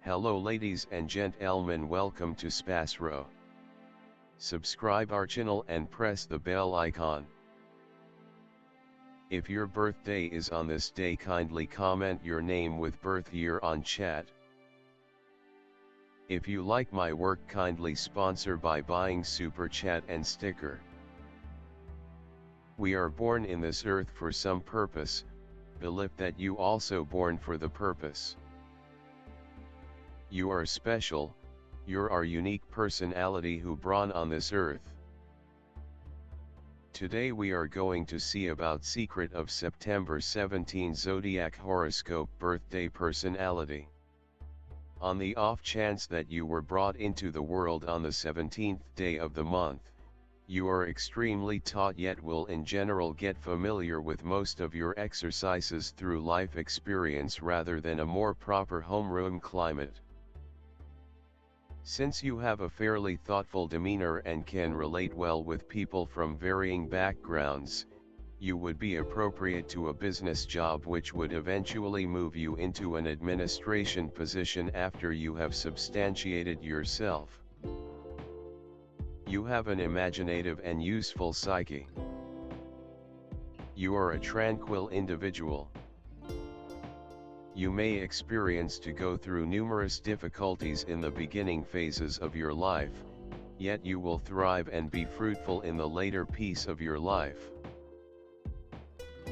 Hello ladies and gentlemen, welcome to SPASRO. Subscribe our channel and press the bell icon. If your birthday is on this day, kindly comment your name with birth year on chat. If you like my work, kindly sponsor by buying super chat and sticker. We are born in this earth for some purpose, believe that you also born for the purpose. You are special, you're our unique personality who born on this earth. Today we are going to see about secret of September 17 Zodiac horoscope birthday personality. On the off chance that you were brought into the world on the 17th day of the month, you are extremely taught yet will in general get familiar with most of your exercises through life experience rather than a more proper homeroom climate. Since you have a fairly thoughtful demeanor and can relate well with people from varying backgrounds, you would be appropriate to a business job which would eventually move you into an administration position after you have substantiated yourself. You have an imaginative and useful psyche. You are a tranquil individual. You may experience to go through numerous difficulties in the beginning phases of your life, yet you will thrive and be fruitful in the later piece of your life.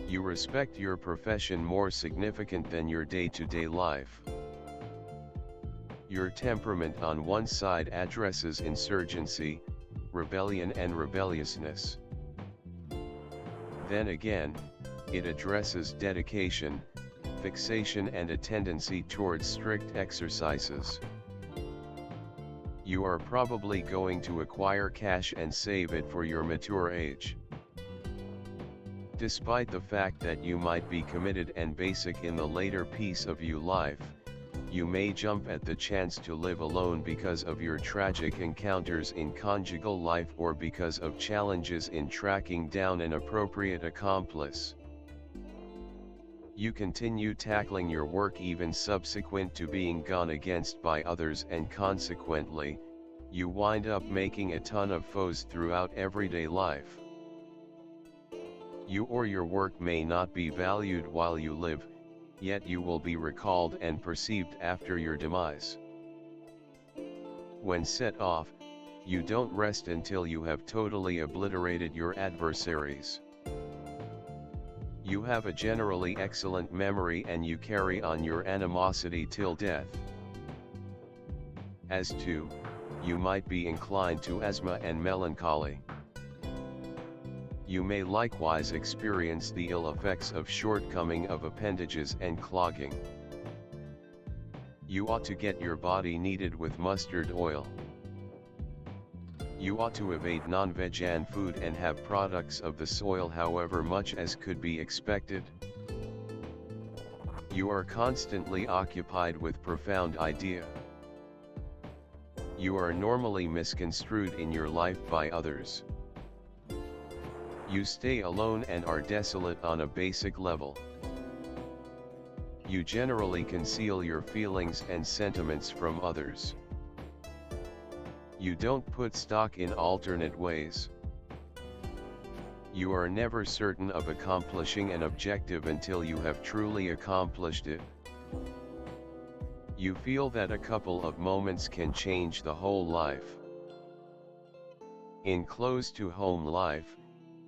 You respect your profession more significant than your day-to-day life. Your temperament on one side addresses insurgency, rebellion and rebelliousness. Then again, it addresses dedication, fixation and a tendency towards strict exercises. You are probably going to acquire cash and save it for your mature age. Despite the fact that you might be committed and basic in the later piece of your life, you may jump at the chance to live alone because of your tragic encounters in conjugal life or because of challenges in tracking down an appropriate accomplice. You continue tackling your work even subsequent to being gone against by others, and consequently, you wind up making a ton of foes throughout everyday life. You or your work may not be valued while you live, yet you will be recalled and perceived after your demise. When set off, you don't rest until you have totally obliterated your adversaries. You have a generally excellent memory and you carry on your animosity till death. As to, you might be inclined to asthma and melancholy. You may likewise experience the ill effects of shortcoming of appendages and clogging. You ought to get your body kneaded with mustard oil. You ought to evade non-vegan food and have products of the soil however much as could be expected. You are constantly occupied with profound idea. You are normally misconstrued in your life by others. You stay alone and are desolate on a basic level. You generally conceal your feelings and sentiments from others. You don't put stock in alternate ways. You are never certain of accomplishing an objective until you have truly accomplished it. You feel that a couple of moments can change the whole life. In close to home life,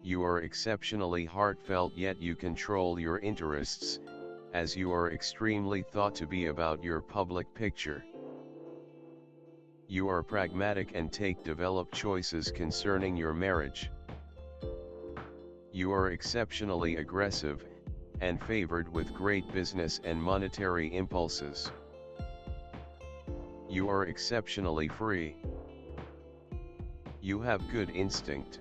you are exceptionally heartfelt yet you control your interests, as you are extremely thought to be about your public picture. You are pragmatic and take developed choices concerning your marriage. You are exceptionally aggressive, and favored with great business and monetary impulses. You are exceptionally free. You have good instinct.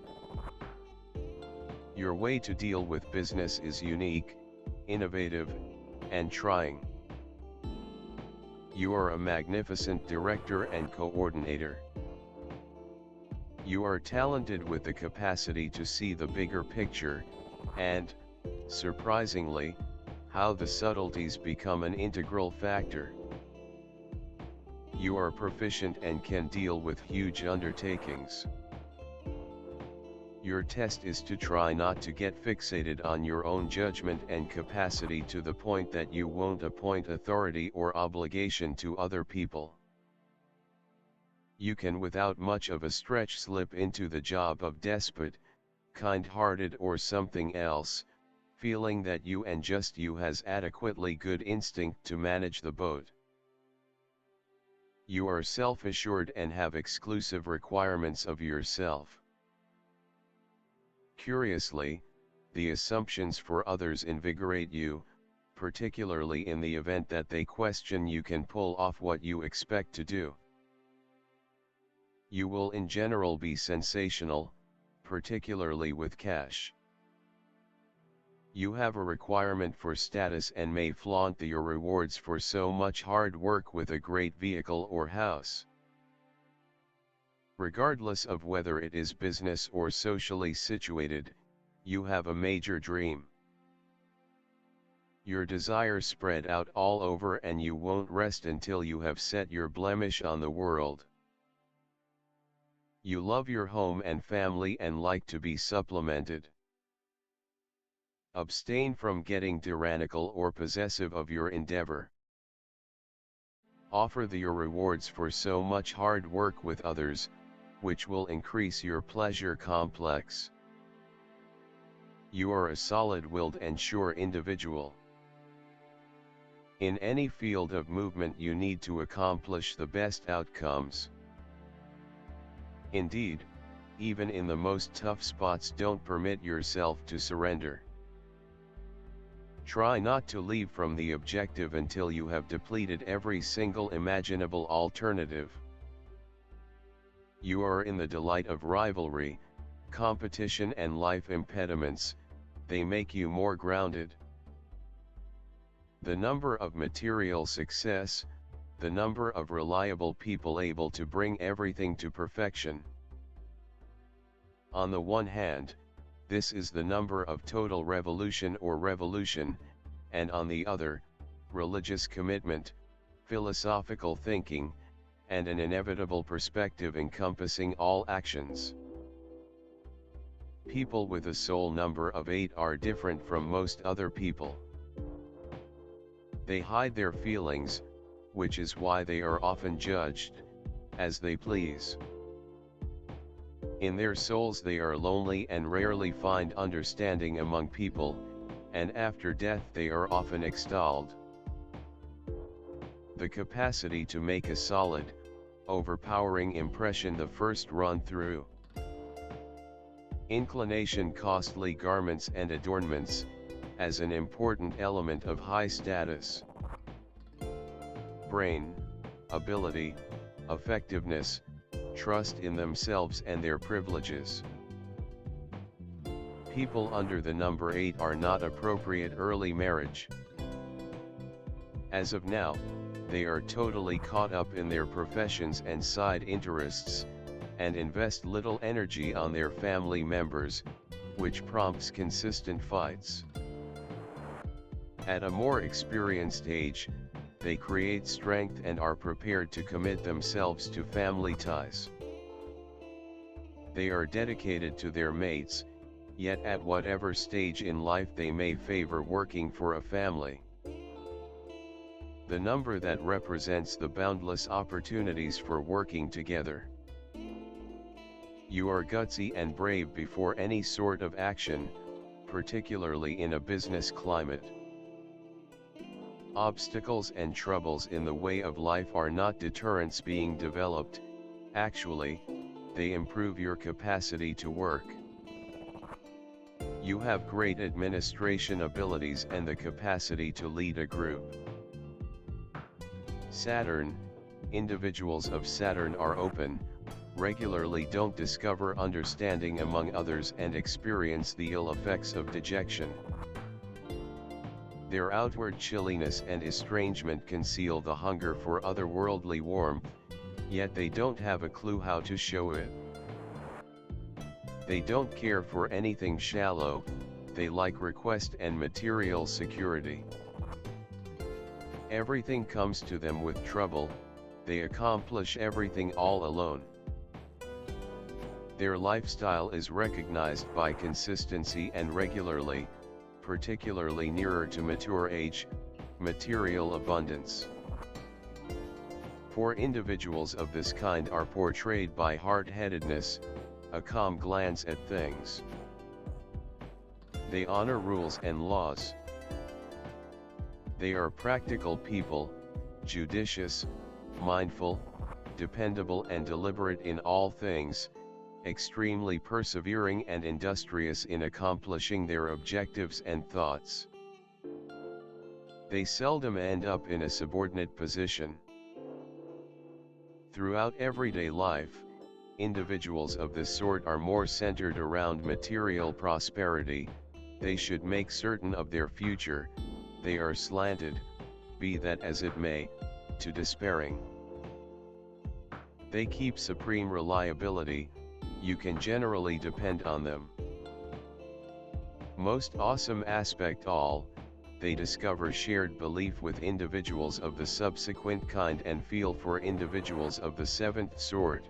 Your way to deal with business is unique, innovative, and trying. You are a magnificent director and coordinator. You are talented with the capacity to see the bigger picture, and, surprisingly, how the subtleties become an integral factor. You are proficient and can deal with huge undertakings. Your test is to try not to get fixated on your own judgment and capacity to the point that you won't appoint authority or obligation to other people. You can without much of a stretch slip into the job of despot, kind-hearted or something else, feeling that you and just you has adequately good instinct to manage the boat. You are self-assured and have exclusive requirements of yourself. Curiously, the assumptions for others invigorate you, particularly in the event that they question you can pull off what you expect to do. You will in general be sensational, particularly with cash. You have a requirement for status and may flaunt your rewards for so much hard work with a great vehicle or house. Regardless of whether it is business or socially situated, you have a major dream. Your desires spread out all over and you won't rest until you have set your blemish on the world. You love your home and family and like to be supplemented. Abstain from getting tyrannical or possessive of your endeavor. Offer your rewards for so much hard work with others, which will increase your pleasure complex. You are a solid-willed and sure individual. In any field of movement you need to accomplish the best outcomes. Indeed, even in the most tough spots don't permit yourself to surrender. Try not to leave from the objective until you have depleted every single imaginable alternative. You are in the delight of rivalry, competition and life impediments, they make you more grounded. The number of material success, the number of reliable people able to bring everything to perfection. On the one hand, this is the number of total revolution or revolution, and on the other, religious commitment, philosophical thinking, and an inevitable perspective encompassing all actions. People with a soul number of 8 are different from most other people. They hide their feelings, which is why they are often judged, as they please. In their souls they are lonely and rarely find understanding among people, and after death they are often extolled. The capacity to make a solid, overpowering impression the first run through. Inclination costly garments and adornments, as an important element of high status. Brain, ability, effectiveness, trust in themselves and their privileges. People under the number 8 are not appropriate early marriage. As of now, they are totally caught up in their professions and side interests, and invest little energy on their family members, which prompts consistent fights. At a more experienced age, they create strength and are prepared to commit themselves to family ties. They are dedicated to their mates, yet at whatever stage in life they may favor working for a family. The number that represents the boundless opportunities for working together. You are gutsy and brave before any sort of action, particularly in a business climate. Obstacles and troubles in the way of life are not deterrents being developed, actually, they improve your capacity to work. You have great administration abilities and the capacity to lead a group. Saturn, individuals of Saturn are open, regularly don't discover understanding among others and experience the ill effects of dejection. Their outward chilliness and estrangement conceal the hunger for otherworldly warmth, yet they don't have a clue how to show it. They don't care for anything shallow, they like request and material security. Everything comes to them with trouble, they accomplish everything all alone. Their lifestyle is recognized by consistency and regularly, particularly nearer to mature age, material abundance. For individuals of this kind are portrayed by hard-headedness, a calm glance at things. They honor rules and laws. They are practical people, judicious, mindful, dependable and deliberate in all things, extremely persevering and industrious in accomplishing their objectives and thoughts. They seldom end up in a subordinate position. Throughout everyday life, individuals of this sort are more centered around material prosperity. They should make certain of their future. They are slanted, be that as it may, to despairing. They keep supreme reliability. You can generally depend on them. Most awesome aspect all, they discover shared belief with individuals of the subsequent kind and feel for individuals of the seventh sort.